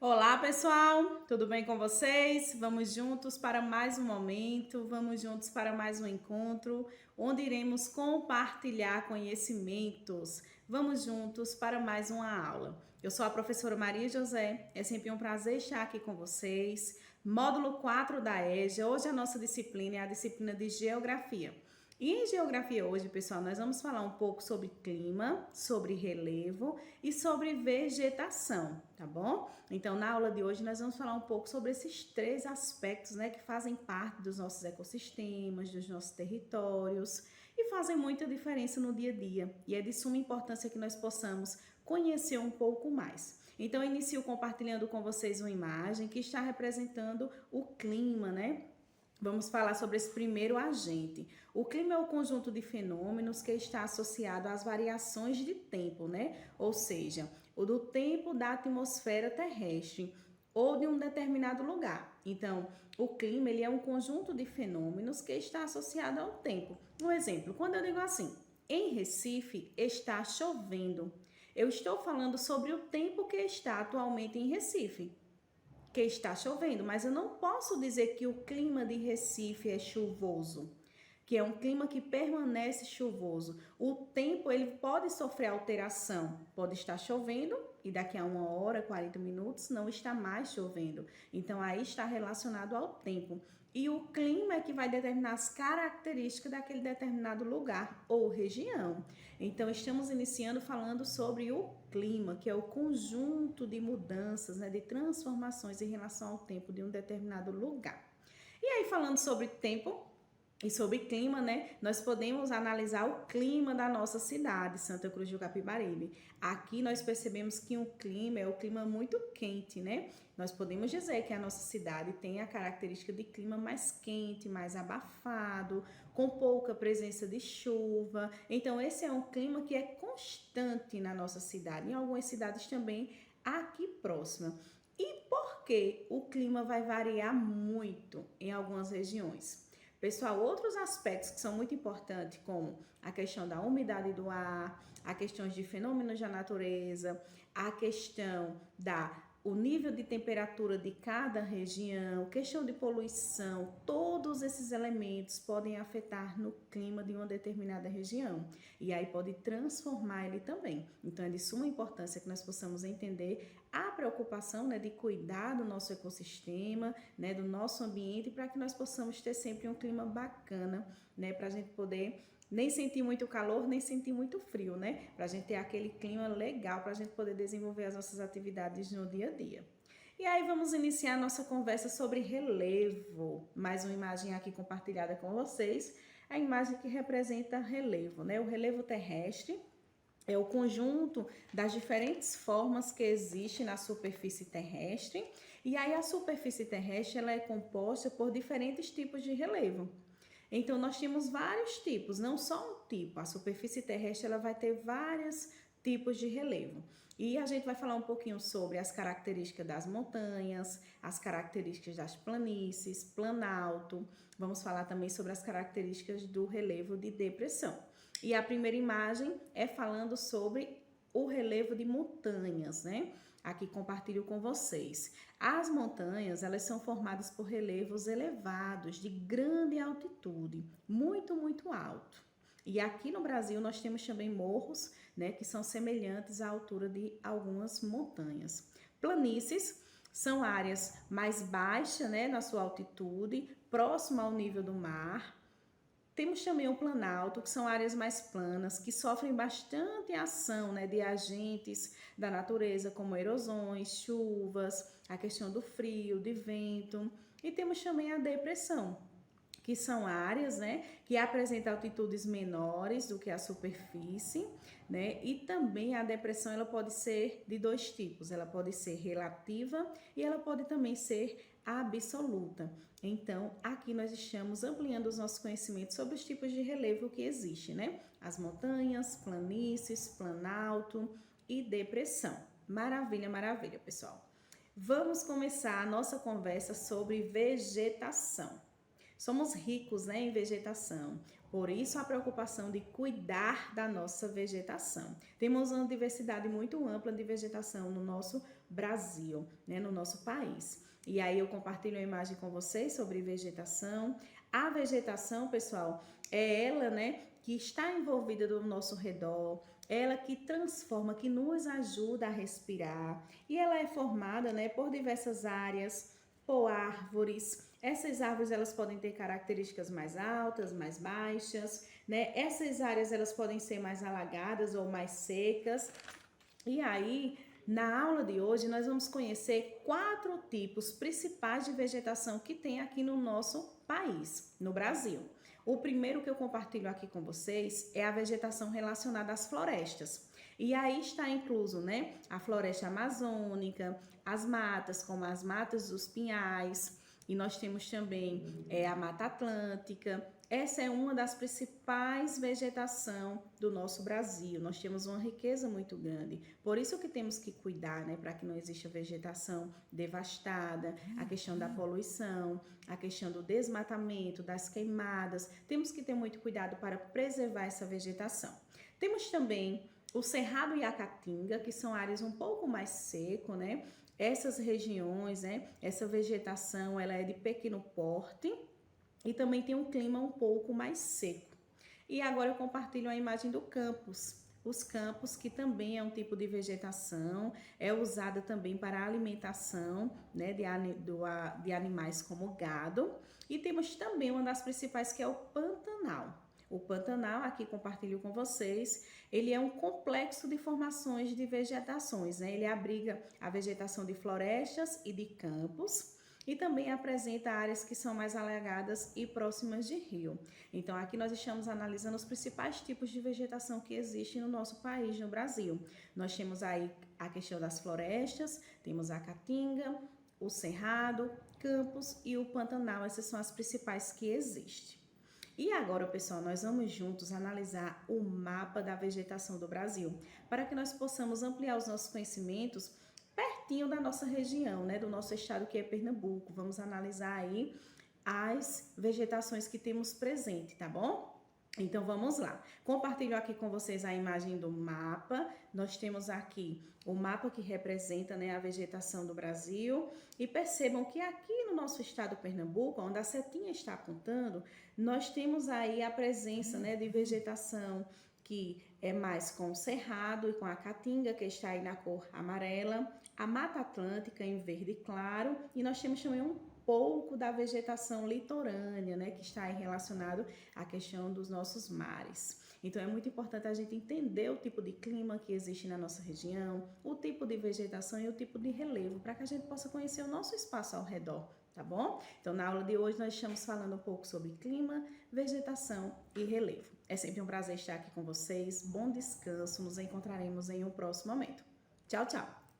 Olá, pessoal! Tudo bem com vocês? Vamos juntos para mais um momento, vamos juntos para mais um encontro, onde iremos compartilhar conhecimentos. Vamos juntos para mais uma aula. Eu sou a professora Maria José, é sempre um prazer estar aqui com vocês. Módulo 4 da EJA, hoje a nossa disciplina é a disciplina de Geografia. E em geografia hoje, pessoal, nós vamos falar um pouco sobre clima, sobre relevo e sobre vegetação, tá bom? Então, na aula de hoje, nós vamos falar um pouco sobre esses três aspectos, né, que fazem parte dos nossos ecossistemas, dos nossos territórios e fazem muita diferença no dia a dia. E é de suma importância que nós possamos conhecer um pouco mais. Então, eu inicio compartilhando com vocês uma imagem que está representando o clima, né? Vamos falar sobre esse primeiro agente. O clima é o conjunto de fenômenos que está associado às variações de tempo, né? Ou seja, o do tempo da atmosfera terrestre ou de um determinado lugar. Então, o clima ele é um conjunto de fenômenos que está associado ao tempo. Um exemplo, quando eu digo assim, em Recife está chovendo, eu estou falando sobre o tempo que está atualmente em Recife, que está chovendo, mas eu não posso dizer que o clima de Recife é chuvoso, que é um clima que permanece chuvoso. O tempo ele pode sofrer alteração, pode estar chovendo e daqui a 1 hora, 40 minutos não está mais chovendo. Então aí está relacionado ao tempo. E o clima é que vai determinar as características daquele determinado lugar ou região. Então estamos iniciando falando sobre o clima, que é o conjunto de mudanças, né, de transformações em relação ao tempo de um determinado lugar. E aí falando sobre tempo, e sobre clima, né? Nós podemos analisar o clima da nossa cidade, Santa Cruz do Capibaribe. Aqui nós percebemos que o clima é o clima muito quente, né? Nós podemos dizer que a nossa cidade tem a característica de clima mais quente, mais abafado, com pouca presença de chuva. Então, esse é um clima que é constante na nossa cidade, em algumas cidades também aqui próxima. E por que o clima vai variar muito em algumas regiões? Pessoal, outros aspectos que são muito importantes, como a questão da umidade do ar, a questão de fenômenos da natureza, a questão o nível de temperatura de cada região, questão de poluição, todos esses elementos podem afetar no clima de uma determinada região e aí pode transformar ele também. Então é de suma importância que nós possamos entender a preocupação, né, de cuidar do nosso ecossistema, né, do nosso ambiente, para que nós possamos ter sempre um clima bacana, né, para a gente poder nem sentir muito calor, nem sentir muito frio, né? Para a gente ter aquele clima legal, para a gente poder desenvolver as nossas atividades no dia a dia. E aí vamos iniciar a nossa conversa sobre relevo. Mais uma imagem aqui compartilhada com vocês, a imagem que representa relevo, né? O relevo terrestre é o conjunto das diferentes formas que existem na superfície terrestre. E aí a superfície terrestre ela é composta por diferentes tipos de relevo. Então, nós temos vários tipos, não só um tipo. A superfície terrestre ela vai ter vários tipos de relevo. E a gente vai falar um pouquinho sobre as características das montanhas, as características das planícies, planalto. Vamos falar também sobre as características do relevo de depressão. E a primeira imagem é falando sobre o relevo de montanhas, né? Aqui compartilho com vocês. As montanhas, elas são formadas por relevos elevados, de grande altitude, muito alto. E aqui no Brasil nós temos também morros, né, que são semelhantes à altura de algumas montanhas. Planícies são áreas mais baixas, né, na sua altitude, próximo ao nível do mar. Temos também o planalto, que são áreas mais planas, que sofrem bastante ação, né, de agentes da natureza, como erosões, chuvas, a questão do frio, de vento. E temos também a depressão, que são áreas, né, que apresentam altitudes menores do que a superfície, né, e também a depressão ela pode ser de dois tipos, ela pode ser relativa e ela pode também ser absoluta. Então, aqui nós estamos ampliando os nossos conhecimentos sobre os tipos de relevo que existem, né? As montanhas, planícies, planalto e depressão. Maravilha, maravilha, pessoal. Vamos começar a nossa conversa sobre vegetação. somos ricos, né, em vegetação. Por isso a preocupação de cuidar da nossa vegetação. Temos uma diversidade muito ampla de vegetação no nosso Brasil, né, no nosso país. E aí eu compartilho uma imagem com vocês sobre vegetação. A vegetação, pessoal, é ela, né, que está envolvida no nosso redor, ela que transforma, que nos ajuda a respirar. E ela é formada, né, por diversas áreas, por árvores. Essas árvores elas podem ter características mais altas, mais baixas, né? Essas áreas elas podem ser mais alagadas ou mais secas. E aí, na aula de hoje, nós vamos conhecer 4 tipos principais de vegetação que tem aqui no nosso país, no Brasil. O primeiro que eu compartilho aqui com vocês é a vegetação relacionada às florestas. E aí está incluso, né, a floresta amazônica, as matas, como as matas dos pinhais, e nós temos também a Mata Atlântica. Essa é uma das principais vegetação do nosso Brasil. Nós temos uma riqueza muito grande. Por isso que temos que cuidar, né, para que não exista vegetação devastada, a questão da poluição, a questão do desmatamento, das queimadas. Temos que ter muito cuidado para preservar essa vegetação. Temos também o Cerrado e a Caatinga, que são áreas um pouco mais seco, né? Essas regiões, né, essa vegetação, ela é de pequeno porte e também tem um clima um pouco mais seco. E agora eu compartilho a imagem do campos. Os campos, que também é um tipo de vegetação, é usada também para alimentação, né, de animais como gado. E temos também uma das principais, que é o Pantanal. O Pantanal, aqui compartilho com vocês, ele é um complexo de formações de vegetações, né? Ele abriga a vegetação de florestas e de campos e também apresenta áreas que são mais alagadas e próximas de rio. Então, aqui nós estamos analisando os principais tipos de vegetação que existem no nosso país, no Brasil. Nós temos aí a questão das florestas, temos a Caatinga, o Cerrado, Campos e o Pantanal. Essas são as principais que existem. E agora, pessoal, nós vamos juntos analisar o mapa da vegetação do Brasil, para que nós possamos ampliar os nossos conhecimentos pertinho da nossa região, né, do nosso estado, que é Pernambuco. Vamos analisar aí as vegetações que temos presente, tá bom? Então vamos lá. Compartilho aqui com vocês a imagem do mapa. Nós temos aqui o mapa que representa, né, a vegetação do Brasil. E percebam que aqui no nosso estado Pernambuco, onde a setinha está apontando, nós temos aí a presença, né, de vegetação que é mais com o cerrado e com a caatinga, que está aí na cor amarela, a Mata Atlântica em verde claro, e nós temos também um pouco da vegetação litorânea, né, que está aí relacionado à questão dos nossos mares. Então é muito importante a gente entender o tipo de clima que existe na nossa região, o tipo de vegetação e o tipo de relevo, para que a gente possa conhecer o nosso espaço ao redor, tá bom? Então na aula de hoje nós estamos falando um pouco sobre clima, vegetação e relevo. É sempre um prazer estar aqui com vocês, bom descanso, nos encontraremos em um próximo momento. Tchau, tchau!